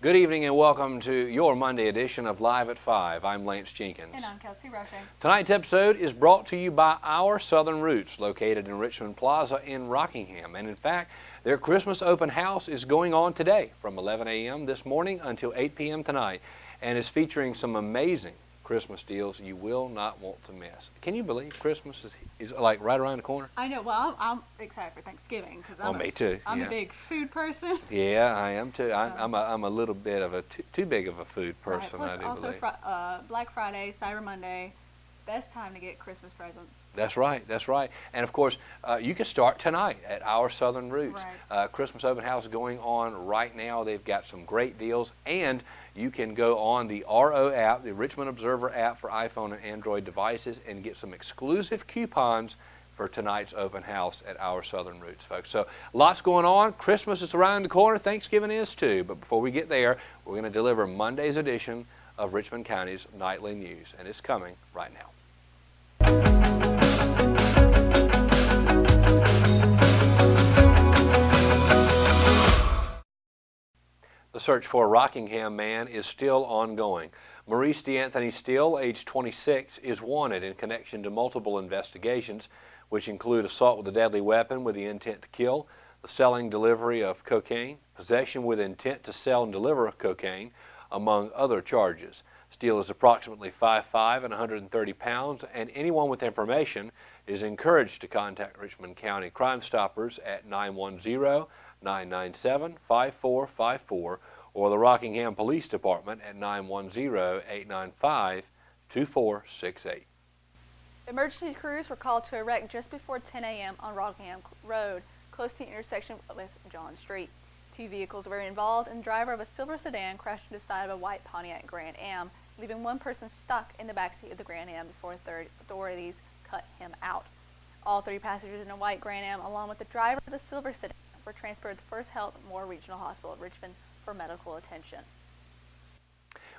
Good evening and welcome to your Monday edition of Live at 5. I'm Lance Jenkins. And I'm Kelsey Rushing. Tonight's episode is brought to you by Our Southern Roots, located in Richmond Plaza in Rockingham. And in fact, their Christmas open house is going on today from 11 a.m. this morning until 8 p.m. tonight, and is featuring some amazing Christmas deals you will not want to miss. Can you believe Christmas is like right around the corner? I know. Well, I'm excited for Thanksgiving because me too. I'm Yeah. a big food person. Yeah, I am too. I'm a little bit of a too big of a food person. Right. I Plus, do also believe. Black Friday, Cyber Monday, best time to get Christmas presents. That's right, that's right. And of course, you can start tonight at Our Southern Roots. Right. Christmas open house going on right now. They've got some great deals, and you can go on the RO app, the Richmond Observer app for iPhone and Android devices, and get some exclusive coupons for tonight's open house at Our Southern Roots, folks. So lots going on. Christmas is around the corner. Thanksgiving is too. But before we get there, we're going to deliver Monday's edition of Richmond County's Nightly News, and it's coming right now. The search for a Rockingham man is still ongoing. Maurice DeAnthony Steele, age 26, is wanted in connection to multiple investigations, which include assault with a deadly weapon with the intent to kill, the selling, delivery of cocaine, possession with intent to sell and deliver cocaine, among other charges. Steele is approximately 5'5" and 130 pounds, and anyone with information is encouraged to contact Richmond County Crime Stoppers at 910-997-5454 or the Rockingham Police Department at 910-895-2468. Emergency crews were called to a wreck just before 10 a.m. on Rockingham Road, close to the intersection with John Street. Two vehicles were involved, and the driver of a silver sedan crashed into the side of a white Pontiac Grand Am, leaving one person stuck in the backseat of the Grand Am before authorities cut him out. All three passengers in a white Grand Am, along with the driver of the silver sedan, were transferred to First Health Moore Regional Hospital of Richmond for medical attention.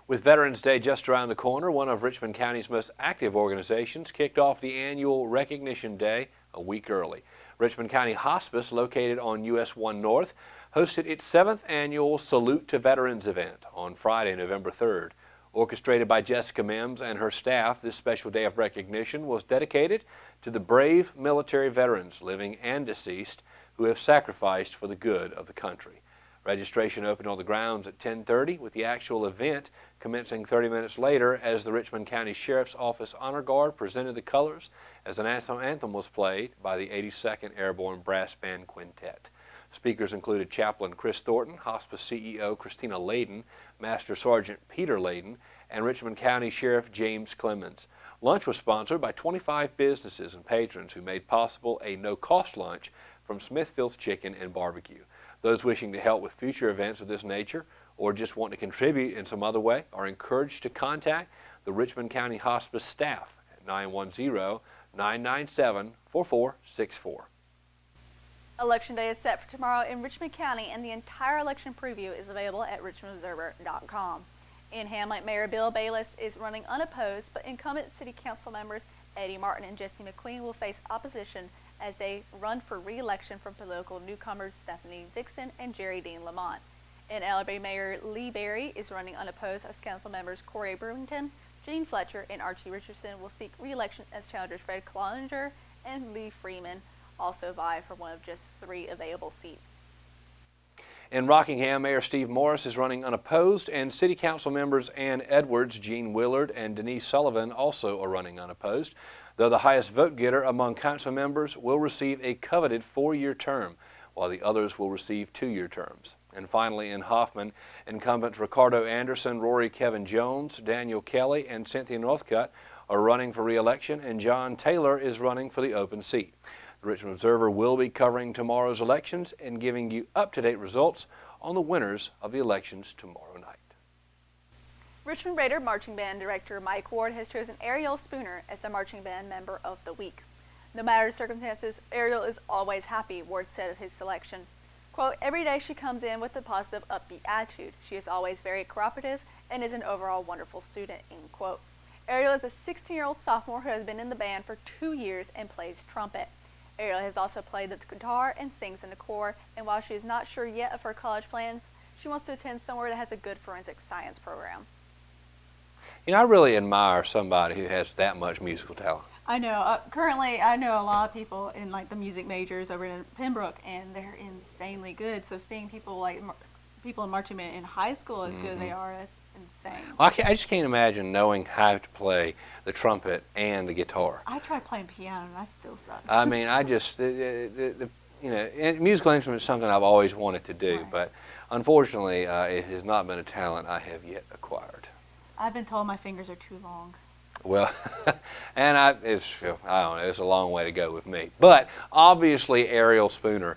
With Veterans Day just around the corner, one of Richmond County's most active organizations kicked off the annual Recognition Day a week early. Richmond County Hospice, located on US 1 North, hosted its 7th annual Salute to Veterans event on Friday, November 3rd. Orchestrated by Jessica Mims and her staff, this special day of recognition was dedicated to the brave military veterans, living and deceased, who have sacrificed for the good of the country. Registration opened on the grounds at 10:30, with the actual event commencing 30 minutes later as the Richmond County Sheriff's Office Honor Guard presented the colors as an anthem was played by the 82nd Airborne Brass Band Quintet. Speakers included Chaplain Chris Thornton, Hospice CEO Christina Layden, Master Sergeant Peter Layden, and Richmond County Sheriff James Clemens. Lunch was sponsored by 25 businesses and patrons who made possible a no-cost lunch from Smithfield's Chicken and Barbecue. Those wishing to help with future events of this nature or just want to contribute in some other way are encouraged to contact the Richmond County Hospice staff at 910-997-4464. Election Day is set for tomorrow in Richmond County, and the entire election preview is available at richmondobserver.com. In Hamlet, Mayor Bill Bayless is running unopposed, but incumbent City Council members Eddie Martin and Jesse McQueen will face opposition as they run for re-election from political newcomers Stephanie Dixon and Jerry Dean Lamont. In Ellerbe, Mayor Lee Berry is running unopposed as council members Corey Brewington, Gene Fletcher, and Archie Richardson will seek re-election as challengers Fred Cloninger and Lee Freeman also vie for one of just 3 available seats. In Rockingham, Mayor Steve Morris is running unopposed, and City Council members Ann Edwards, Gene Willard, and Denise Sullivan also are running unopposed, though the highest vote getter among council members will receive a coveted 4-year term, while the others will receive 2-year terms. And finally, in Hoffman, incumbents Ricardo Anderson, Rory Kevin Jones, Daniel Kelly, and Cynthia Northcutt are running for re-election, and John Taylor is running for the open seat. The Richmond Observer will be covering tomorrow's elections and giving you up-to-date results on the winners of the elections tomorrow night. Richmond Raider Marching Band Director Mike Ward has chosen Ariel Spooner as the Marching Band Member of the Week. No matter the circumstances, Ariel is always happy, Ward said of his selection. Quote, every day she comes in with a positive, upbeat attitude. She is always very cooperative and is an overall wonderful student, end quote. Ariel is a 16-year-old sophomore who has been in the band for 2 years and plays trumpet. Ariel has also played the guitar and sings in the choir, and while she is not sure yet of her college plans, She wants to attend somewhere that has a good forensic science program. You know, I really admire somebody who has that much musical talent. I know. Currently, I know a lot of people in like the music majors over in Pembroke, and they're insanely good. So seeing people like people in marching band in high school as good as they are, that's insane. Well, I just can't imagine knowing how to play the trumpet and the guitar. I tried playing piano and I still suck. I mean, I just you know, and musical instrument is something I've always wanted to do, Right. but unfortunately, it has not been a talent I have yet acquired. I've been told my fingers are too long. Well, and I don't know, it's a long way to go with me. But obviously, Ariel Spooner,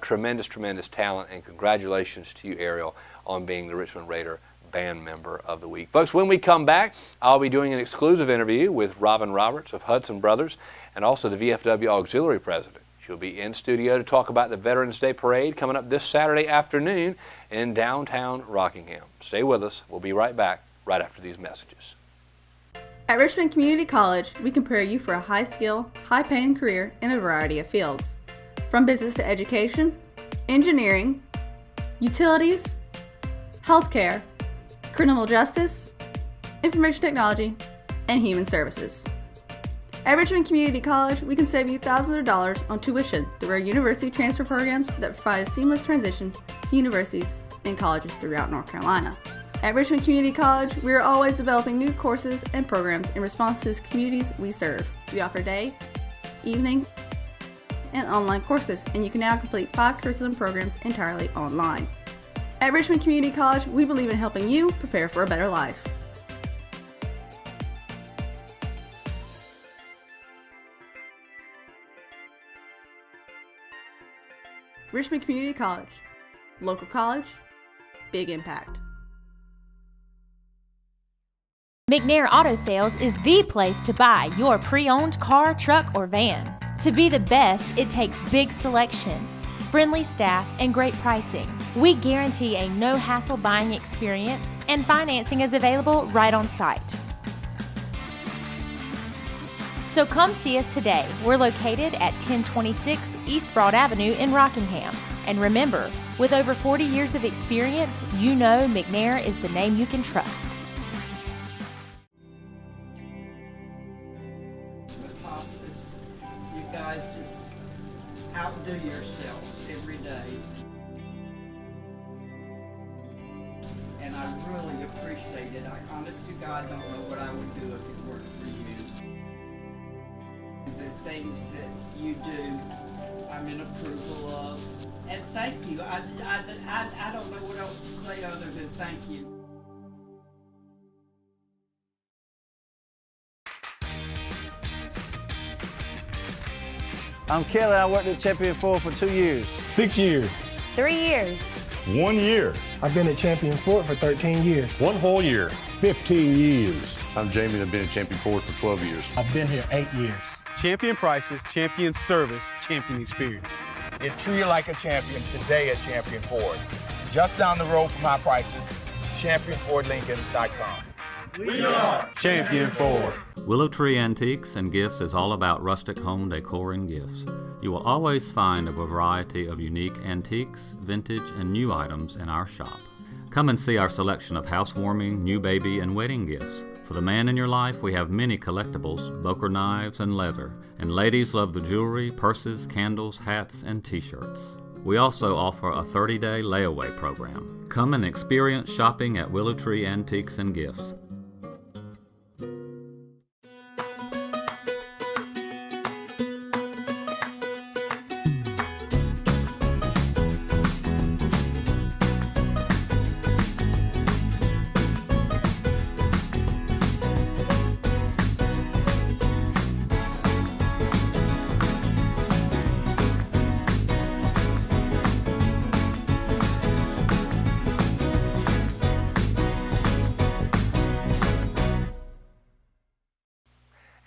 tremendous talent, and congratulations to you, Ariel, on being the Richmond Raider Band Member of the Week. Folks, when we come back, I'll be doing an exclusive interview with Robin Roberts of Hudson Brothers and also the VFW Auxiliary President. She'll be in studio to talk about the Veterans Day Parade coming up this Saturday afternoon in downtown Rockingham. Stay with us. We'll be right back right after these messages. At Richmond Community College, we can prepare you for a high-skill, high-paying career in a variety of fields. From business to education, engineering, utilities, healthcare, criminal justice, information technology, and human services. At Richmond Community College, we can save you thousands of dollars on tuition through our university transfer programs that provide a seamless transition to universities and colleges throughout North Carolina. At Richmond Community College, we are always developing new courses and programs in response to the communities we serve. We offer day, evening, and online courses, and you can now complete 5 curriculum programs entirely online. At Richmond Community College, we believe in helping you prepare for a better life. Richmond Community College. Local college, big impact. McNair Auto Sales is the place to buy your pre-owned car, truck, or van. To be the best, it takes big selection, friendly staff, and great pricing. We guarantee a no-hassle buying experience, and financing is available right on site. So come see us today. We're located at 1026 East Broad Avenue in Rockingham. And remember, with over 40 years of experience, you know McNair is the name you can trust. Hospice, you guys just outdo yourselves every day. And I really appreciate it. I honest to God don't know what I would do if it weren't for you. The things that you do, I'm in approval of. And thank you. I don't know what else to say other than thank you. I'm Kelly. I worked at Champion Ford for 2 years. 6 years. 3 years. 1 year. I've been at Champion Ford for 13 years. 1 whole year. 15 years. I'm Jamie and I've been at Champion Ford for 12 years. I've been here 8 years. Champion prices, champion service, champion experience. Get treated like a champion today at Champion Ford. Just down the road from our prices, championfordlincoln.com. We are Champion Ford. Willow Tree Antiques and Gifts is all about rustic home decor and gifts. You will always find a variety of unique antiques, vintage, and new items in our shop. Come and see our selection of housewarming, new baby, and wedding gifts. For the man in your life, we have many collectibles, Boker knives, and leather. And ladies love the jewelry, purses, candles, hats, and t-shirts. We also offer a 30-day layaway program. Come and experience shopping at Willow Tree Antiques and Gifts.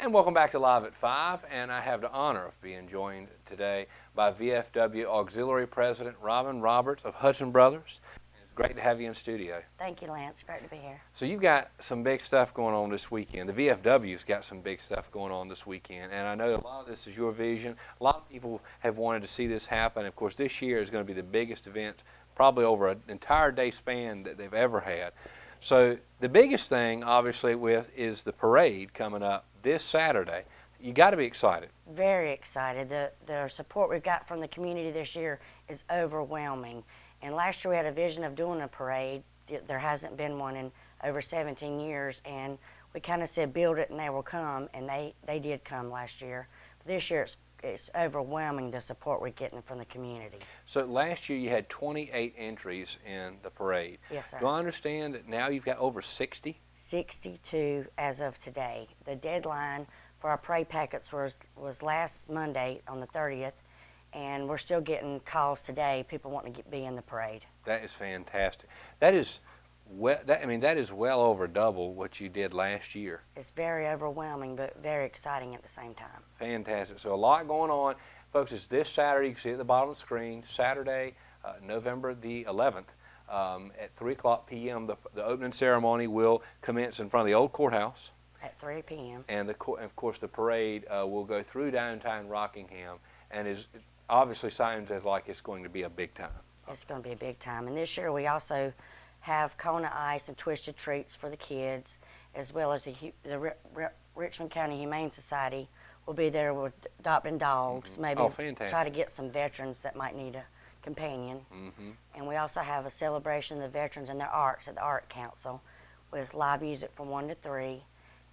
And welcome back to Live at 5, and I have the honor of being joined today by VFW Auxiliary President Robin Roberts of Hudson Brothers. It's great to have you in studio. Thank you, Lance. Great to be here. So you've got some big stuff going on this weekend. The VFW's got some big stuff going on this weekend, and I know a lot of this is your vision. A lot of people have wanted to see this happen. Of course, this year is going to be the biggest event probably over an entire day span that they've ever had. So the biggest thing, obviously, is the parade coming up this Saturday. You got to be excited. Very excited. The support we've got from the community this year is overwhelming. And last year we had a vision of doing a parade. There hasn't been one in over 17 years, and we kind of said build it and they will come, and they did come last year. But this year it's overwhelming the support we're getting from the community. So last year you had 28 entries in the parade. Yes, sir. Do I understand that now you've got over 60? 62 as of today. The deadline for our parade packets was last Monday on the 30th, and we're still getting calls today, people wanting to be in the parade. That is fantastic. That is well over double what you did last year. It's very overwhelming, but very exciting at the same time. Fantastic. So a lot going on. Folks, it's this Saturday. You can see it at the bottom of the screen. Saturday, November the 11th at 3 o'clock p.m. The opening ceremony will commence in front of the old courthouse. At 3 p.m. And of course the parade will go through downtown Rockingham, and it obviously sounds like it's going to be a big time. It's going to be a big time. And this year we also have Kona Ice and Twisted Treats for the kids, as well as the Richmond County Humane Society will be there with adopting dogs. Mm-hmm. Maybe fantastic. try to get some veterans that might need a companion. Mm-hmm. And we also have a celebration of the veterans and their arts at the Art Council with live music from 1 to 3.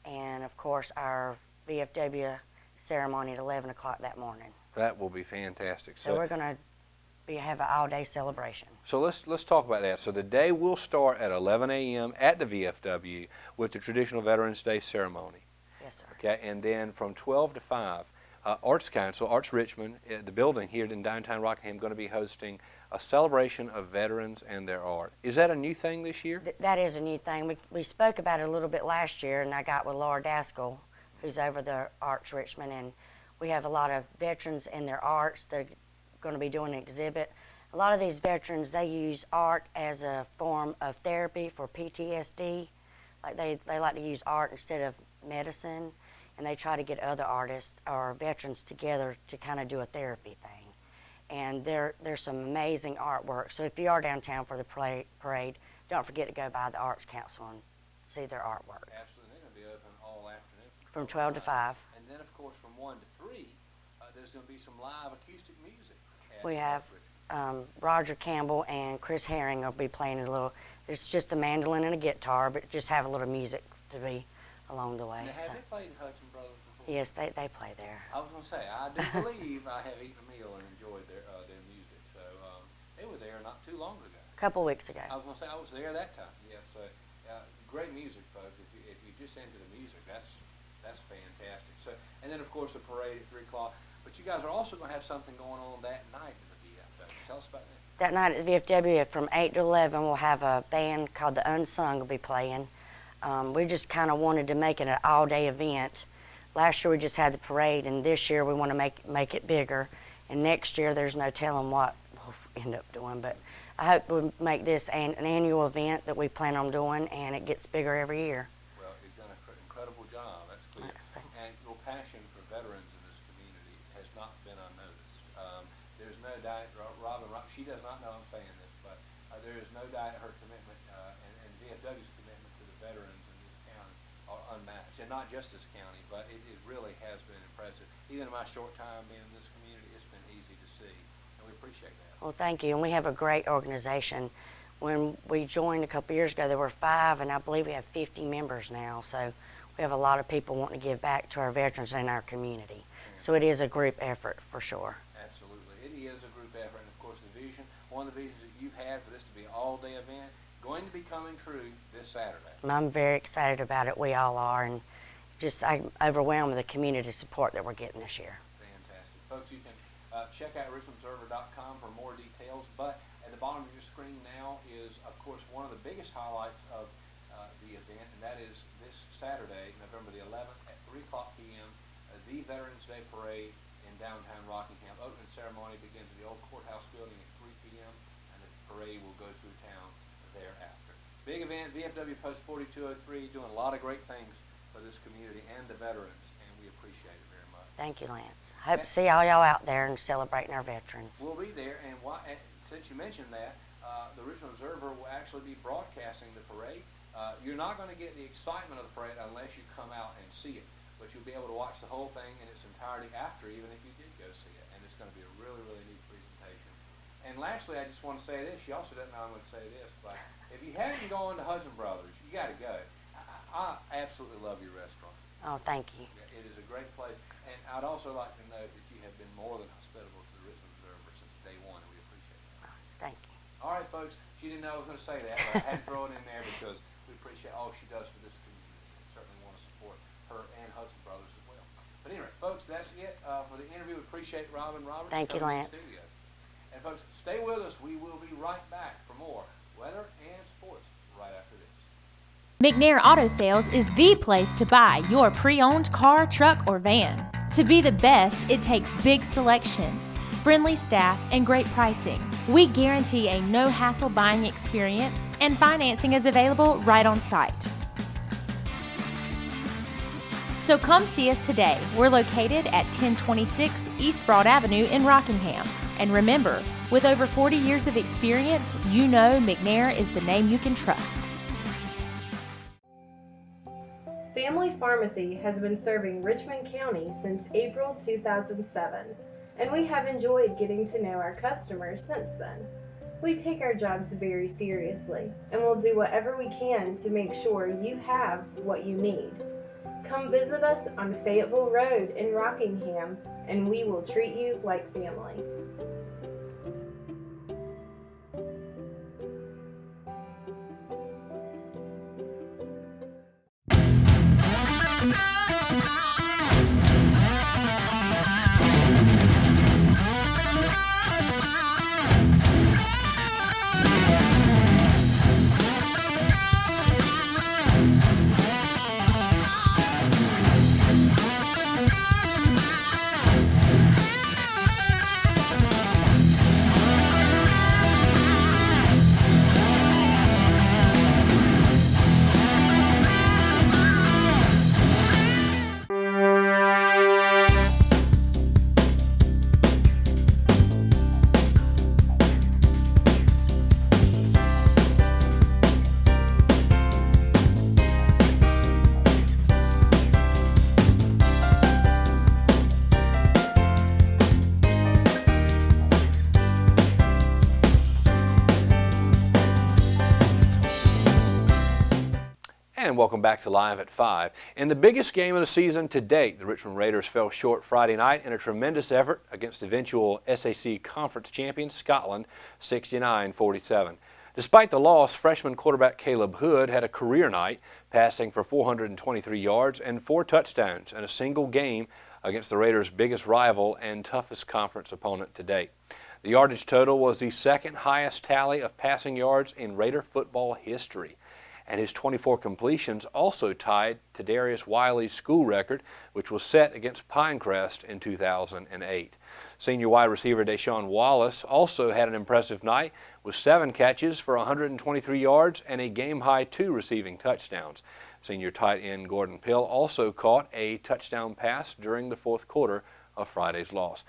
And of course our VFW ceremony at 11 o'clock that morning. That will be fantastic. So we're going to have an all-day celebration. So let's talk about that. So the day will start at 11 a.m. at the VFW with the traditional Veterans Day ceremony. Yes, sir. Okay, and then from 12 to 5, Arts Council, Arts Richmond, the building here in downtown Rockingham, going to be hosting a celebration of veterans and their art. Is that a new thing this year? That is a new thing. We spoke about it a little bit last year, and I got with Laura Daskell, who's over the Arts Richmond, and we have a lot of veterans and their arts. They're going to be doing an exhibit. A lot of these veterans, they use art as a form of therapy for PTSD. Like they like to use art instead of medicine, and they try to get other artists or veterans together to kind of do a therapy thing. And there's some amazing artwork. So if you are downtown for the parade, don't forget to go by the Arts Council and see their artwork. Absolutely. They're going to be open all afternoon. From 12 to 5. And then, of course, from 1 to 3, there's going to be some live acoustic music. We have Roger Campbell and Chris Herring will be playing a little. It's just a mandolin and a guitar, but just have a little music to be along the way. Now, have they played Hudson Brothers before? Yes, they play there. I was going to say, I do believe I have eaten a meal and enjoyed their music. So they were there not too long ago. A couple weeks ago. I was going to say I was there that time. Yeah, so great music, folks. If you just into the music, that's fantastic. So, and then of course the parade at 3 o'clock. But you guys are also going to have something going on that night at the VFW. Tell us about that. That night at the VFW from 8 to 11, we'll have a band called the Unsung will be playing. We just kind of wanted to make it an all-day event. Last year we just had the parade, and this year we want to make it bigger. And next year there's no telling what we'll end up doing, but I hope we make this an annual event that we plan on doing, and it gets bigger every year. Well, you've done an incredible job, that's clear. And your passion for veterans in this community has not been unnoticed. There's no doubt, Robin, she does not know I'm saying this, but there is no doubt her commitment and VFW's commitment to the veterans in this county are unmatched. And not just this county, but it really has been impressive. Even in my short time being in this community, it's been easy to see, and we appreciate that. Well, thank you, and we have a great organization. When we joined a couple years ago, there were 5, and I believe we have 50 members now. So we have a lot of people wanting to give back to our veterans in our community. So it is a group effort for sure. Absolutely, it is a group effort, and of course the vision, one of the visions that you've had for this to be an all-day event, going to be coming true this Saturday. I'm very excited about it. We all are, and I'm overwhelmed with the community support that we're getting this year. Fantastic. Folks, you can check out richmondobserver.com for more details, but at the bottom of your screen now is, of course, one of the biggest highlights of the event, and that is this Saturday, November the 11th at 3 o'clock p.m., the Veterans Day Parade in downtown Rockingham. Opening ceremony begins at the old courthouse building at 3 p.m., and the parade will go through town thereafter. Big event, VFW Post 4203, doing a lot of great things for this community and the veterans, and we appreciate it very much. Thank you, Lance. Hope to see all y'all out there and celebrating our veterans. We'll be there, and since you mentioned that, the Richmond Observer will actually be broadcasting the parade. You're not going to get the excitement of the parade unless you come out and see it, but you'll be able to watch the whole thing in its entirety after, even if you did go see it, and it's going to be a really, really neat presentation. And lastly, I just want to say this. She also doesn't know I'm going to say this, but if you haven't gone to Hudson Brothers, you got to go. I absolutely love your restaurant. Oh, thank you. It is a great place, and I'd also like to note that you have been more than hospitable to the Richmond Observer since day one, and we appreciate that. Thank you. All right, folks, she didn't know I was going to say that, but I had to throw it in there because we appreciate all she does for this community, and certainly want to support her and Hudson Brothers as well. But anyway, folks, that's it for the interview. We appreciate Robin Roberts Thank you, coming to Lance. the studio. And folks, stay with us. We will be right back for more weather and sports right after this. McNair Auto Sales is the place to buy your pre-owned car, truck, or van. To be the best, it takes big selection, friendly staff, and great pricing. We guarantee a no-hassle buying experience, and financing is available right on site. So come see us today. We're located at 1026 East Broad Avenue in Rockingham. And remember, with over 40 years of experience, you know McNair is the name you can trust. Family Pharmacy has been serving Richmond County since April 2007, and we have enjoyed getting to know our customers since then. We take our jobs very seriously, and will do whatever we can to make sure you have what you need. Come visit us on Fayetteville Road in Rockingham, and we will treat you like family. And welcome back to Live at 5. In the biggest game of the season to date, the Richmond Raiders fell short Friday night in a tremendous effort against eventual SAC Conference champion Scotland, 69-47. Despite the loss, freshman quarterback Caleb Hood had a career night, passing for 423 yards and 4 touchdowns in a single game against the Raiders' biggest rival and toughest conference opponent to date. The yardage total was the second highest tally of passing yards in Raider football history, and his 24 completions also tied to Darius Wiley's school record, which was set against Pinecrest in 2008. Senior wide receiver Deshaun Wallace also had an impressive night with 7 catches for 123 yards and a game-high 2 receiving touchdowns. Senior tight end Gordon Pill also caught a touchdown pass during the fourth quarter of Friday's loss.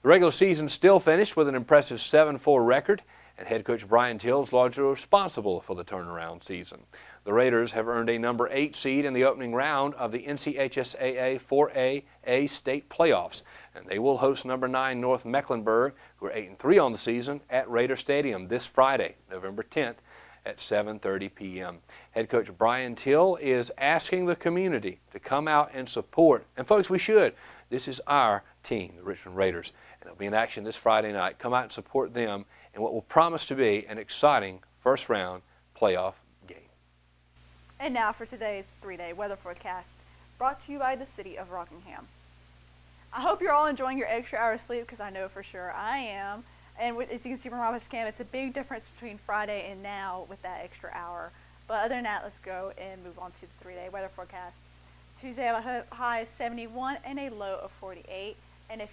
The regular season still finished with an impressive 7-4 record, and head coach Brian Till is largely responsible for the turnaround season. The Raiders have earned a number 8 seed in the opening round of the NCHSAA 4A state playoffs, and they will host number 9 North Mecklenburg, who are 8-3 on the season, at Raider Stadium this Friday, November 10th at 7:30 p.m. Head coach Brian Till is asking the community to come out and support, and folks, we should. This is our team, the Richmond Raiders, and they'll be in action this Friday night. Come out and support them in what will promise to be an exciting first-round playoff game. And now for today's 3-day weather forecast, brought to you by the City of Rockingham. I hope you're all enjoying your extra hour of sleep, because I know for sure I am. And as you can see from Robert's cam, it's a big difference between Friday and now with that extra hour. But other than that, let's go and move on to the 3-day weather forecast. Tuesday, a high of 71 and a low of 48, and a 50%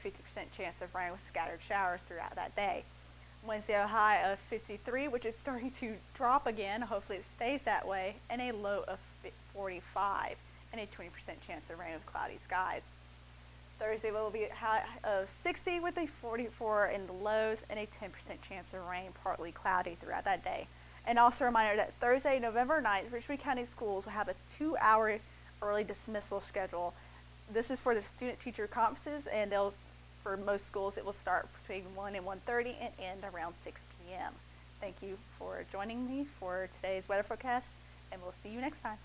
chance of rain with scattered showers throughout that day. Wednesday, a high of 53, which is starting to drop again. Hopefully it stays that way, and a low of 45, and a 20% chance of rain with cloudy skies. Thursday will be a high of 60 with a 44 in the lows and a 10% chance of rain, partly cloudy throughout that day. And also a reminder that Thursday, November 9th, Richmond County Schools will have a 2-hour early dismissal schedule. This is for the student-teacher conferences, and for most schools it will start between 1 and 1:30 and end around 6 p.m. Thank you for joining me for today's weather forecast, and we'll see you next time.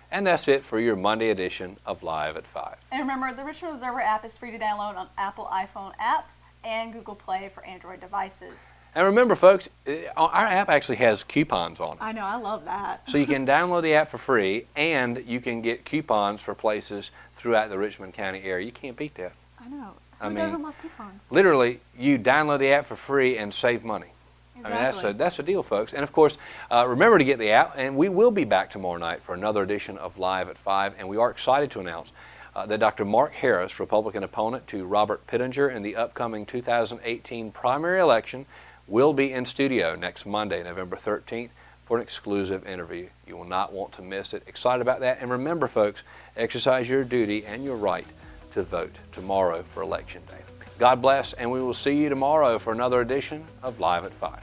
And that's it for your Monday edition of Live at 5. And remember, the Richmond Observer app is free to download on Apple iPhone apps and Google Play for Android devices. And remember, folks, our app actually has coupons on it. I know, I love that. So you can download the app for free, and you can get coupons for places throughout the Richmond County area. You can't beat that. I know. I Who mean, doesn't love coupons? Literally, you download the app for free and save money. Exactly. I mean, that's a deal, folks. And of course, remember to get the app, and we will be back tomorrow night for another edition of Live at 5, and we are excited to announce that Dr. Mark Harris, Republican opponent to Robert Pittenger in the upcoming 2018 primary election, will be in studio next Monday, November 13th, for an exclusive interview. You will not want to miss it. Excited about that. And remember, folks, exercise your duty and your right to vote tomorrow for Election Day. God bless, and we will see you tomorrow for another edition of Live at 5.